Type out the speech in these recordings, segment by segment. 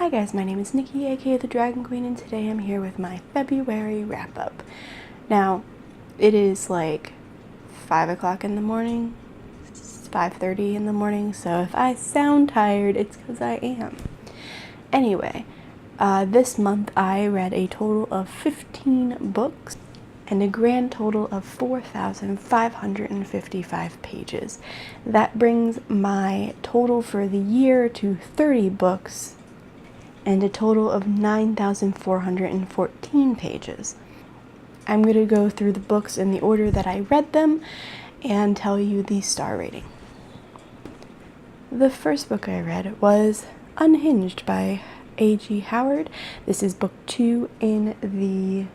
Hi guys, my name is Nikki, aka the Dragon Queen, and today I'm here with my February wrap-up. Now, it is like 5 o'clock in the morning, it's 5:30 in the morning, so if I sound tired, it's because I am. Anyway, this month I read a total of 15 books and a grand total of 4,555 pages. That brings my total for the year to 30 books and a total of 9,414 pages. I'm going to go through the books in the order that I read them and tell you the star rating. The first book I read was Unhinged by A.G. Howard. This is book 2 in the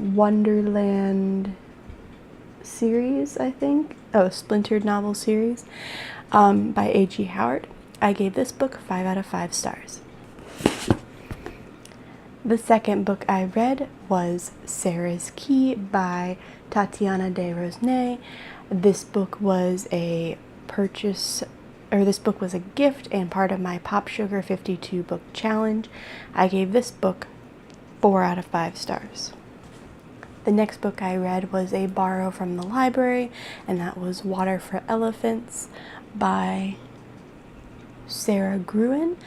Wonderland series, I think. Oh, Splintered novel series by A.G. Howard. I gave this book 5 out of 5 stars. The second book I read was Sarah's Key by Tatiana de Rosnay. This book was a gift and part of my Pop Sugar 52 book challenge. I gave this book 4 out of 5 stars. The next book I read was a borrow from the library, and that was Water for Elephants by Sarah Gruen,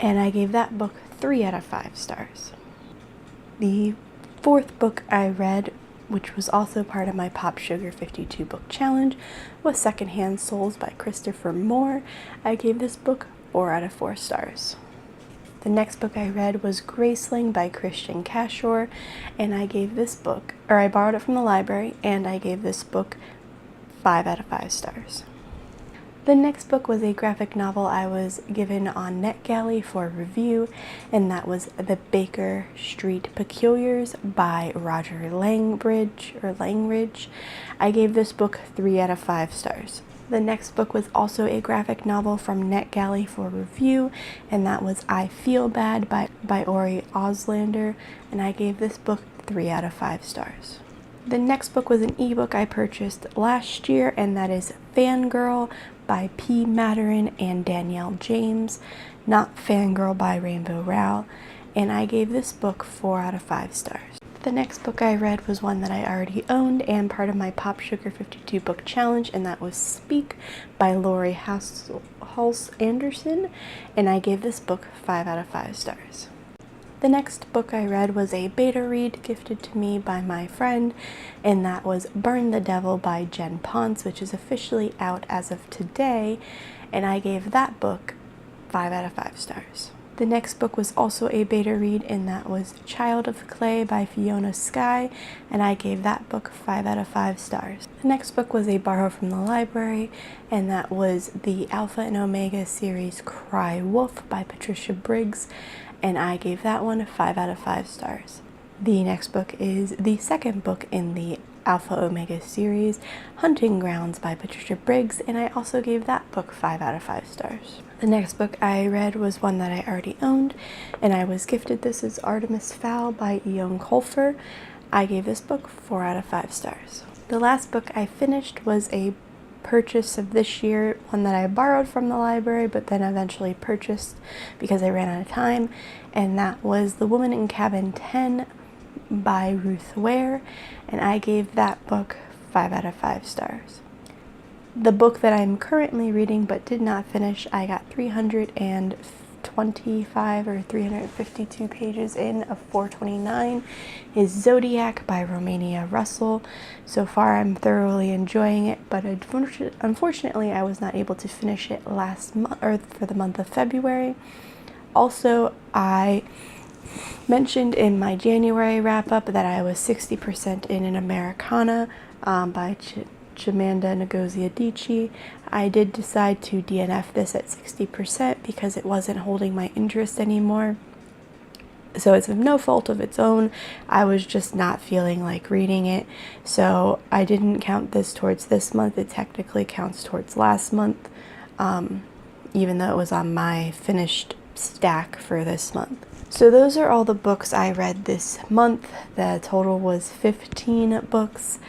and I gave that book 3 out of 5 stars. The fourth book I read, which was also part of my Pop Sugar 52 book challenge, was Secondhand Souls by Christopher Moore. I gave this book 4 out of 4 stars. The next book I read was Graceling by Christian Cashore, and I borrowed it from the library, and I gave this book 5 out of 5 stars. The next book was a graphic novel I was given on NetGalley for review, and that was The Baker Street Peculiars by Roger Langridge. I gave this book 3 out of 5 stars. The next book was also a graphic novel from NetGalley for review, and that was I Feel Bad by Ori Oslander, and I gave this book 3 out of 5 stars. The next book was an ebook I purchased last year, and that is Fangirl by P. Maturin and Danielle James, not Fangirl by Rainbow Rowell, and I gave this book 4 out of 5 stars. The next book I read was one that I already owned and part of my Pop Sugar 52 book challenge, and that was Speak by Lori Hulse Anderson, and I gave this book 5 out of 5 stars. The next book I read was a beta read gifted to me by my friend, and that was Burn the Devil by Jen Ponce, which is officially out as of today, and I gave that book 5 out of 5 stars. The next book was also a beta read, and that was Child of Clay by Fiona Skye, and I gave that book 5 out of 5 stars. The next book was a borrow from the library, and that was the Alpha and Omega series Cry Wolf by Patricia Briggs, and I gave that one 5 out of 5 stars. The next book is the second book in the Alpha Omega series, Hunting Grounds by Patricia Briggs, and I also gave that book 5 out of 5 stars. The next book I read was one that I already owned, and I was gifted. This is Artemis Fowl by Eoin Colfer. I gave this book 4 out of 5 stars. The last book I finished was a purchase of this year, one that I borrowed from the library but then eventually purchased because I ran out of time, and that was The Woman in Cabin 10 by Ruth Ware, and I gave that book 5 out of 5 stars. The book that I'm currently reading but did not finish, I got 325 or 352 pages in of 429, is Zodiac by Romania Russell. So far I'm thoroughly enjoying it, but unfortunately I was not able to finish it last month, or for the month of February. Also, I mentioned in my January wrap-up that I was 60% in an Americana by Chimamanda Ngozi Adichie. I did decide to DNF this at 60% because it wasn't holding my interest anymore. So it's no fault of its own. I was just not feeling like reading it. So I didn't count this towards this month. It technically counts towards last month, even though it was on my finished stack for this month. So those are all the books I read this month. The total was 15 books.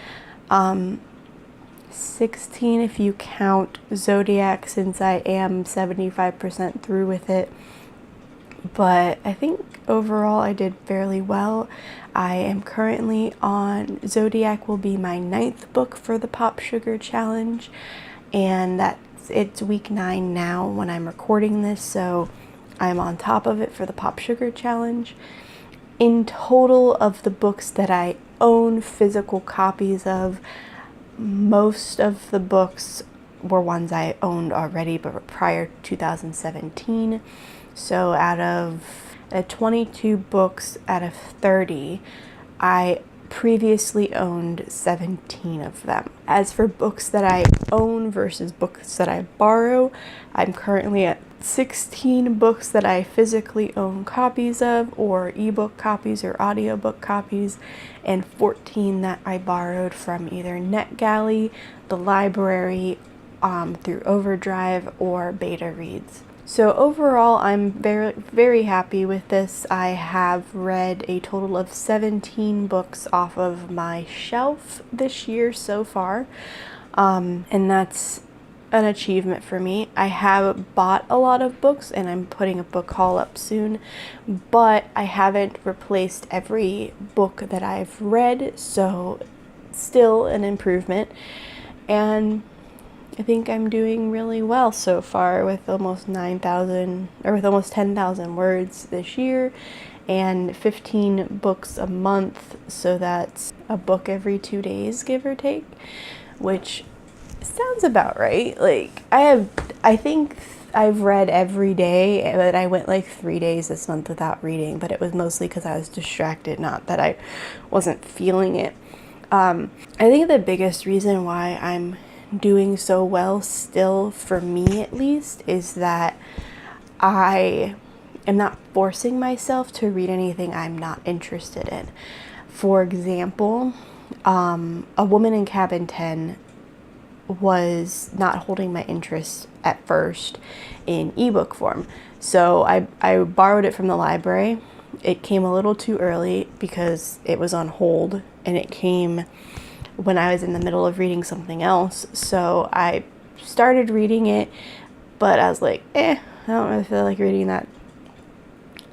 16 if you count Zodiac, since I am 75% through with it. but I think overall I did fairly well. I am currently on Zodiac, will be my 9th book for the Pop Sugar Challenge, and it's week 9 now when I'm recording this, so I'm on top of it for the Pop Sugar Challenge. In total of the books that I own physical copies of, most of the books were ones I owned already but prior to 2017. So out of 22 books out of 30, I previously owned 17 of them. As for books that I own versus books that I borrow, I'm currently at 16 books that I physically own copies of, or ebook copies or audiobook copies, and 14 that I borrowed from either NetGalley, the library, through Overdrive, or Beta Reads. So overall, I'm very, very happy with this. I have read a total of 17 books off of my shelf this year so far, and that's an achievement for me. I have bought a lot of books, and I'm putting a book haul up soon, but I haven't replaced every book that I've read, so still an improvement. And I think I'm doing really well so far with almost 9,000 or with almost 10,000 words this year and 15 books a month. So that's a book every 2 days, give or take, which sounds about right. Like I think I've read every day, but I went like 3 days this month without reading, but it was mostly because I was distracted, not that I wasn't feeling it. I think the biggest reason why I'm doing so well still, for me at least, is that I am not forcing myself to read anything I'm not interested in. For example, A Woman in Cabin 10 was not holding my interest at first in ebook form. So I borrowed it from the library. It came a little too early because it was on hold, and it came when I was in the middle of reading something else. So I started reading it, but I was like, I don't really feel like reading that.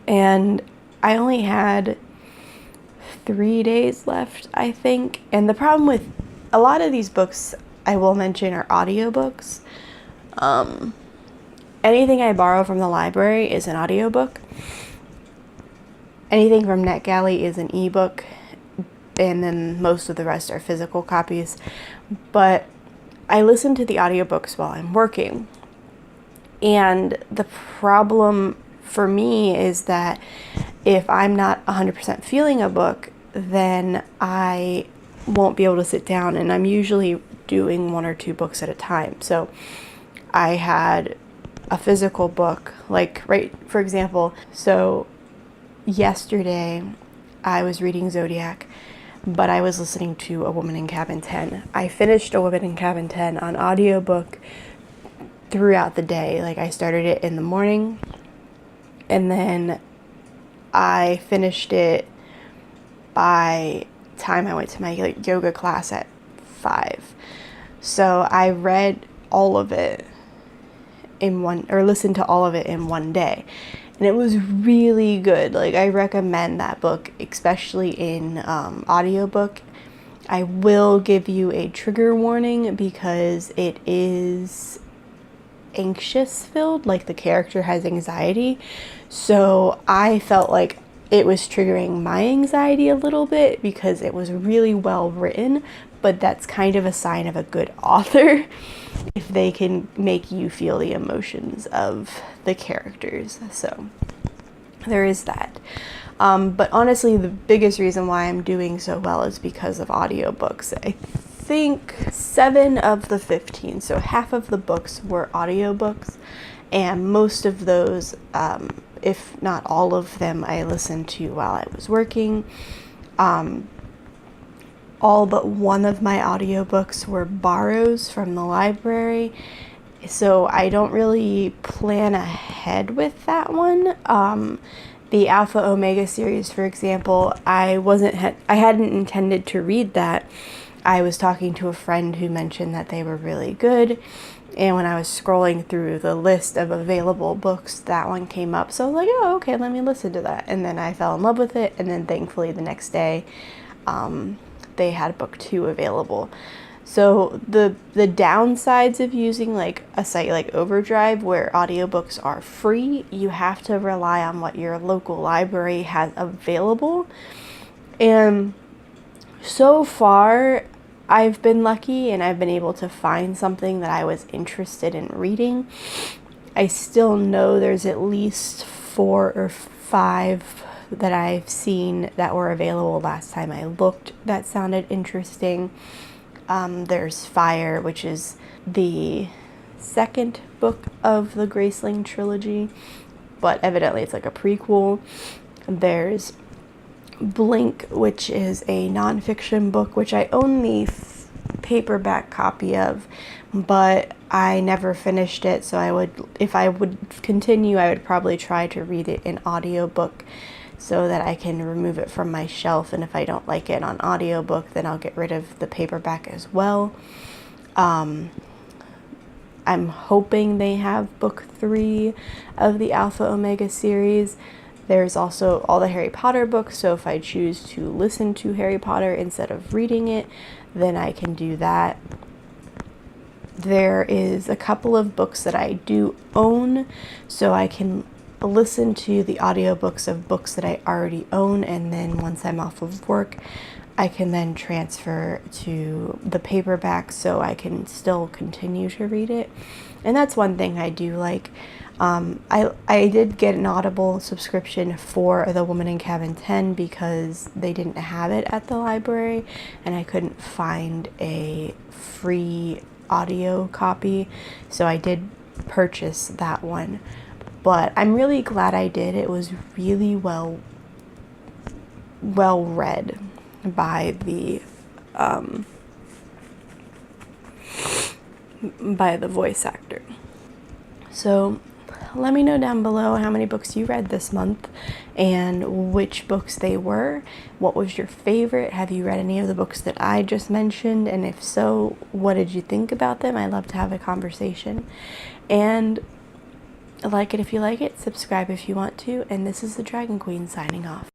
And I only had 3 days left, I think. And the problem with a lot of these books, I will mention, are audiobooks. Anything I borrow from the library is an audiobook. Anything from NetGalley is an ebook, and then most of the rest are physical copies. But I listen to the audiobooks while I'm working. And the problem for me is that if I'm not 100% feeling a book, then I won't be able to sit down, and I'm usually doing 1 or 2 books at a time. So I had a physical book, like, right, for example, so yesterday I was reading Zodiac, but I was listening to A Woman in Cabin 10. I finished A Woman in Cabin 10 on audiobook throughout the day. Like, I started it in the morning, and then I finished it by time I went to my yoga class at 5. So I read all of it listened to all of it in one day. And it was really good. Like, I recommend that book, especially in audiobook. I will give you a trigger warning because it is anxious filled, like the character has anxiety. So I felt like it was triggering my anxiety a little bit because it was really well written, but that's kind of a sign of a good author if they can make you feel the emotions of the characters. So there is that. But honestly, the biggest reason why I'm doing so well is because of audiobooks. I think 7 of the 15, so half of the books were audiobooks, and most of those, if not all of them, I listened to while I was working. All but one of my audiobooks were borrows from the library, so I don't really plan ahead with that one. The Alpha Omega series, for example, I hadn't intended to read that. I was talking to a friend who mentioned that they were really good, and when I was scrolling through the list of available books, that one came up. So I was like, oh, okay, let me listen to that. And then I fell in love with it, and then thankfully the next day they had book 2 available. So the downsides of using like a site like Overdrive, where audiobooks are free, you have to rely on what your local library has available. And so far, I've been lucky and I've been able to find something that I was interested in reading. I still know there's at least 4 or 5 that I've seen that were available last time I looked that sounded interesting. There's Fire, which is the second book of the Graceling trilogy, but evidently it's like a prequel. There's Blink, which is a nonfiction book, which I own the paperback copy of, but I never finished it. So if I would continue, I would probably try to read it in audiobook so that I can remove it from my shelf. And if I don't like it on audiobook, then I'll get rid of the paperback as well. I'm hoping they have book 3 of the Alpha Omega series. There's also all the Harry Potter books, so if I choose to listen to Harry Potter instead of reading it, then I can do that. There is a couple of books that I do own, so I can listen to the audiobooks of books that I already own, and then once I'm off of work, I can then transfer to the paperback so I can still continue to read it. And that's one thing I do like. I did get an Audible subscription for The Woman in Cabin 10 because they didn't have it at the library and I couldn't find a free audio copy, so I did purchase that one. But I'm really glad I did. It was really well read by the voice actor. So let me know down below how many books you read this month and which books they were. What was your favorite? Have you read any of the books that I just mentioned? And if so, what did you think about them? I love to have a conversation. And like it if you like it, subscribe if you want to. And this is the Dragon Queen signing off.